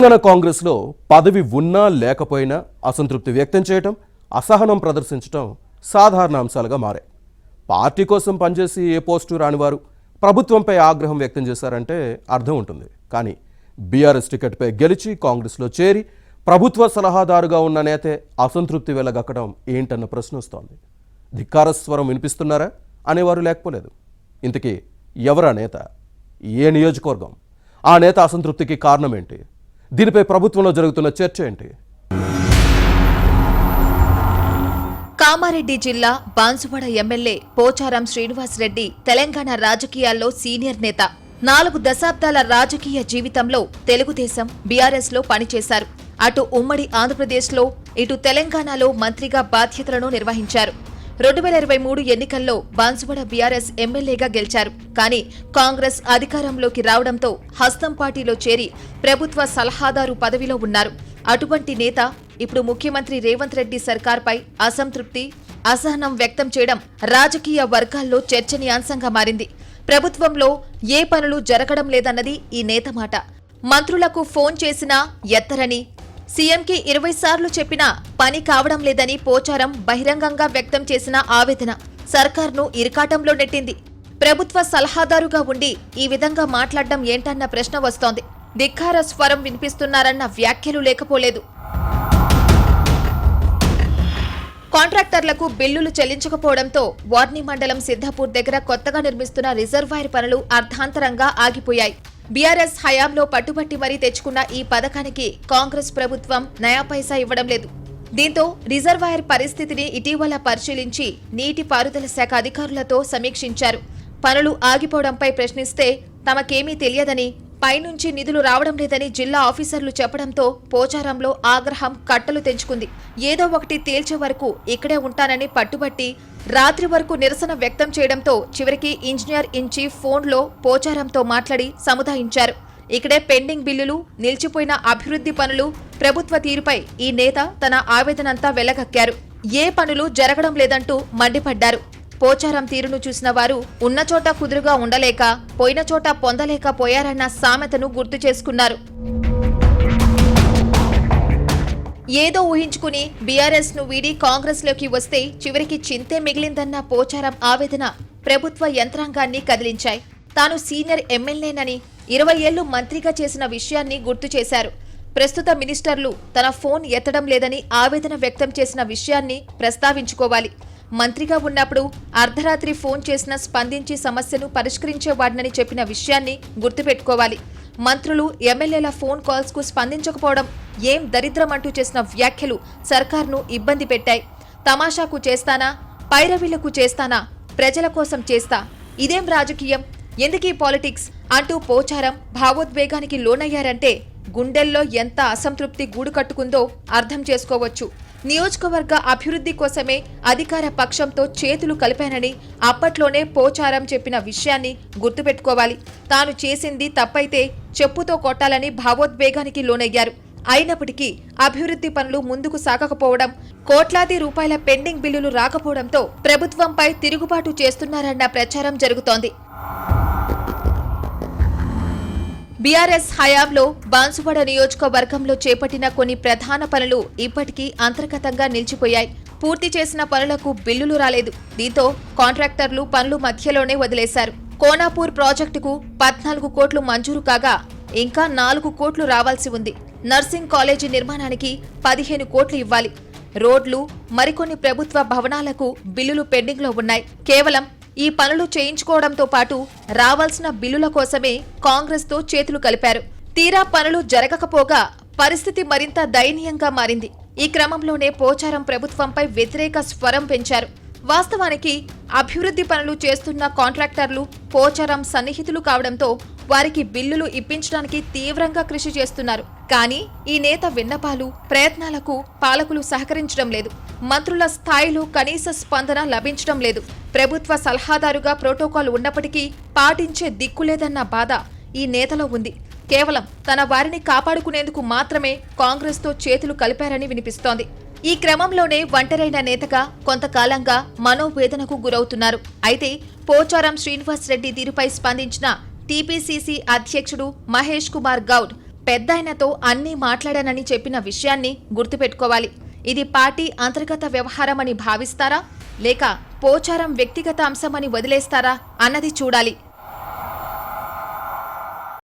తెలంగాణ కాంగ్రెస్లో పదవి ఉన్నా లేకపోయినా అసంతృప్తి వ్యక్తం చేయటం, అసహనం ప్రదర్శించటం సాధారణ అంశాలుగా మారాయి. పార్టీ కోసం పనిచేసి ఏ పోస్టు రానివారు ప్రభుత్వంపై ఆగ్రహం వ్యక్తం చేశారంటే అర్థం ఉంటుంది. కానీ బీఆర్ఎస్ టికెట్పై గెలిచి కాంగ్రెస్లో చేరి ప్రభుత్వ సలహాదారుగా ఉన్న నేతే అసంతృప్తి వెళ్ళగక్కడం ఏంటన్న ప్రశ్న వస్తోంది. ధిక్కార స్వరం వినిపిస్తున్నారా అనేవారు లేకపోలేదు. ఇంతకీ ఎవరా నేత? ఏ నియోజకవర్గం? ఆ నేత అసంతృప్తికి కారణం ఏంటి? దీనిపై ప్రభుత్వంలో జరుగుతున్న చర్చ ఏంటి? కామారెడ్డి జిల్లా బాన్సువాడ ఎమ్మెల్యే పోచారం శ్రీనివాసరెడ్డి తెలంగాణ రాజకీయాల్లో సీనియర్ నేత. 4 దశాబ్దాల రాజకీయ జీవితంలో తెలుగుదేశం, బీఆర్ఎస్ లో పనిచేశారు. అటు ఉమ్మడి ఆంధ్రప్రదేశ్లో, ఇటు తెలంగాణలో మంత్రిగా బాధ్యతలను నిర్వహించారు. 2023 ఎన్నికల్లో బాన్సువాడ బీఆర్ఎస్ ఎమ్మెల్యేగా గెలిచారు. కానీ కాంగ్రెస్ అధికారంలోకి రావడంతో హస్తం పార్టీలో చేరి ప్రభుత్వ సలహాదారు పదవిలో ఉన్నారు. అటువంటి నేత ఇప్పుడు ముఖ్యమంత్రి రేవంత్ రెడ్డి సర్కార్పై అసంతృప్తి, అసహనం వ్యక్తం చేయడం రాజకీయ వర్గాల్లో చర్చనీయాంశంగా మారింది. ప్రభుత్వంలో ఏ పనులు జరగడం లేదన్నది ఈ నేత మాట. మంత్రులకు ఫోన్ చేసినా ఎత్తరని, సీఎంకి 20 సార్లు చెప్పినా పని కావడం లేదని పోచారం బహిరంగంగా వ్యక్తం చేసిన ఆవేదన సర్కార్ను ఇరకాటంలో నెట్టింది. ప్రభుత్వ సలహాదారుగా ఉండి ఈ విధంగా మాట్లాడడం ఏంటన్న ప్రశ్న వస్తోంది. ధిక్కార స్వరం వినిపిస్తున్నారన్న వ్యాఖ్యలు లేకపోలేదు. కాంట్రాక్టర్లకు బిల్లులు చెల్లించకపోవడంతో వార్ని మండలం సిద్ధాపూర్ దగ్గర కొత్తగా నిర్మిస్తున్న రిజర్వాయర్ పనులు అర్ధాంతరంగా ఆగిపోయాయి. బీఆర్ఎస్ హయాంలో పట్టుబట్టి మరీ తెచ్చుకున్న ఈ పథకానికి కాంగ్రెస్ ప్రభుత్వం నయా పైసా ఇవ్వడం లేదు. దీంతో రిజర్వాయర్ పరిస్థితిని ఇటీవల పరిశీలించి నీటిపారుదల శాఖ అధికారులతో సమీక్షించారు. పనులు ఆగిపోవడంపై ప్రశ్నిస్తే తమకేమీ తెలియదని, పైనుంచి నిధులు రావడం లేదని జిల్లా ఆఫీసర్లు చెప్పడంతో పోచారంలో ఆగ్రహం కట్టలు తెంచుకుంది. ఏదో ఒకటి తేల్చే వరకు ఇక్కడే ఉంటానని పట్టుబట్టి రాత్రి వరకు నిరసన వ్యక్తం చేయడంతో చివరికి ఇంజనీర్ ఇన్ చీఫ్ ఫోన్లో పోచారంతో మాట్లాడి సముదాయించారు. ఇక్కడే పెండింగ్ బిల్లులు, నిలిచిపోయిన అభివృద్ధి పనులు, ప్రభుత్వ తీరుపై ఈ నేత తన ఆవేదనంతా వెళ్లగక్కారు. ఏ పనులు జరగడం లేదంటూ మండిపడ్డారు. పోచారం తీరును చూసిన వారు ఉన్న చోట కుదురుగా ఉండలేక, పోయిన చోట పొందలేక పోయారన్న సామెతను గుర్తు చేసుకున్నారు. ఏదో ఊహించుకుని బీఆర్ఎస్ ను వీడి కాంగ్రెస్ లోకి వస్తే చివరికి చింతే మిగిలిందన్న పోచారం ఆవేదన ప్రభుత్వ యంత్రాంగాన్ని కదిలించాయి. తాను సీనియర్ ఎమ్మెల్యేనని, 20 ఏళ్లు మంత్రిగా చేసిన విషయాన్ని గుర్తు చేశారు. ప్రస్తుత మినిస్టర్లు తన ఫోన్ ఎత్తడం లేదని ఆవేదన వ్యక్తం చేసిన విషయాన్ని ప్రస్తావించుకోవాలి. మంత్రిగా ఉన్నప్పుడు అర్ధరాత్రి ఫోన్ చేసిన స్పందించి సమస్యను పరిష్కరించేవాడినని చెప్పిన విషయాన్ని గుర్తుపెట్టుకోవాలి. మంత్రులు, ఎమ్మెల్యేల ఫోన్ కాల్స్ కు స్పందించకపోవడం ఏం దరిద్రమంటూ చేసిన వ్యాఖ్యలు సర్కార్ను ఇబ్బంది పెట్టాయి. తమాషాకు చేస్తానా, పైరవీలకు చేస్తానా, ప్రజల కోసం చేస్తా, ఇదేం రాజకీయం, ఎందుకీ పాలిటిక్స్ అంటూ పోచారం భావోద్వేగానికి లోనయ్యారంటే గుండెల్లో ఎంత అసంతృప్తి గూడు కట్టుకుందో అర్థం చేసుకోవచ్చు. నియోజకవర్గ అభివృద్ధి కోసమే అధికార పక్షంతో చేతులు కలిపానని అప్పట్లోనే పోచారం చెప్పిన విషయాన్ని గుర్తుపెట్టుకోవాలి. తాను చేసింది తప్పైతే చెప్పుతో కొట్టాలని భావోద్వేగానికి లోనయ్యారు. అయినప్పటికీ అభివృద్ధి పనులు ముందుకు సాగకపోవడం, కోట్లాది రూపాయల పెండింగ్ బిల్లులు రాకపోవడంతో ప్రభుత్వంపై తిరుగుబాటు చేస్తున్నారన్న ప్రచారం జరుగుతోంది. బీఆర్ఎస్ హయాంలో బాన్సువాడ నియోజకవర్గంలో చేపట్టిన కొన్ని ప్రధాన పనులు ఇప్పటికీ అంతర్గతంగా నిలిచిపోయాయి. పూర్తి చేసిన పనులకు బిల్లులు రాలేదు. దీంతో కాంట్రాక్టర్లు పనులు మధ్యలోనే వదిలేశారు. కోనాపూర్ ప్రాజెక్టుకు 14 కోట్లు మంజూరు కాగా ఇంకా 4 కోట్లు రావాల్సి ఉంది. నర్సింగ్ కాలేజీ నిర్మాణానికి 15 కోట్లు ఇవ్వాలి. రోడ్లు, మరికొన్ని ప్రభుత్వ భవనాలకు బిల్లులు పెండింగ్లో ఉన్నాయి. కేవలం ఈ పనులు చేయించుకోవడంతో పాటు రావాల్సిన బిల్లుల కోసమే కాంగ్రెస్తో చేతులు కలిపారు. తీరా పనులు జరగకపోగా పరిస్థితి మరింత దయనీయంగా మారింది. ఈ క్రమంలోనే పోచారం ప్రభుత్వంపై వ్యతిరేక స్వరం పెంచారు. వాస్తవానికి అభివృద్ధి పనులు చేస్తున్న కాంట్రాక్టర్లు పోచారం సన్నిహితులు కావడంతో వారికి బిల్లులు ఇప్పించడానికి తీవ్రంగా కృషి చేస్తున్నారు. కానీ ఈ నేత విన్నపాలు, ప్రయత్నాలకు పాలకులు సహకరించడం లేదు. మంత్రుల స్థాయిలో కనీస స్పందన లభించడం లేదు. ప్రభుత్వ సలహాదారుగా ప్రోటోకాల్ ఉన్నప్పటికీ పాటించే దిక్కులేదన్న బాధ ఈ నేతలో ఉంది. కేవలం తన వారిని కాపాడుకునేందుకు మాత్రమే కాంగ్రెస్తో చేతులు కలిపారని వినిపిస్తోంది. ఈ క్రమంలోనే ఒంటరైన నేతగా కొంతకాలంగా మనోవేదనకు గురవుతున్నారు. అయితే పోచారం శ్రీనివాసరెడ్డి తీరుపై స్పందించిన టీపీసీసీ అధ్యక్షుడు మహేష్ కుమార్ గౌడ్ పెద్దాయనతో అన్నీ మాట్లాడానని చెప్పిన విషయాన్ని గుర్తుపెట్టుకోవాలి. ఇది పార్టీ అంతర్గత వ్యవహారమని భావిస్తారా లేక పోచారం వ్యక్తిగత అంశమని వదిలేస్తారా అన్నది చూడాలి.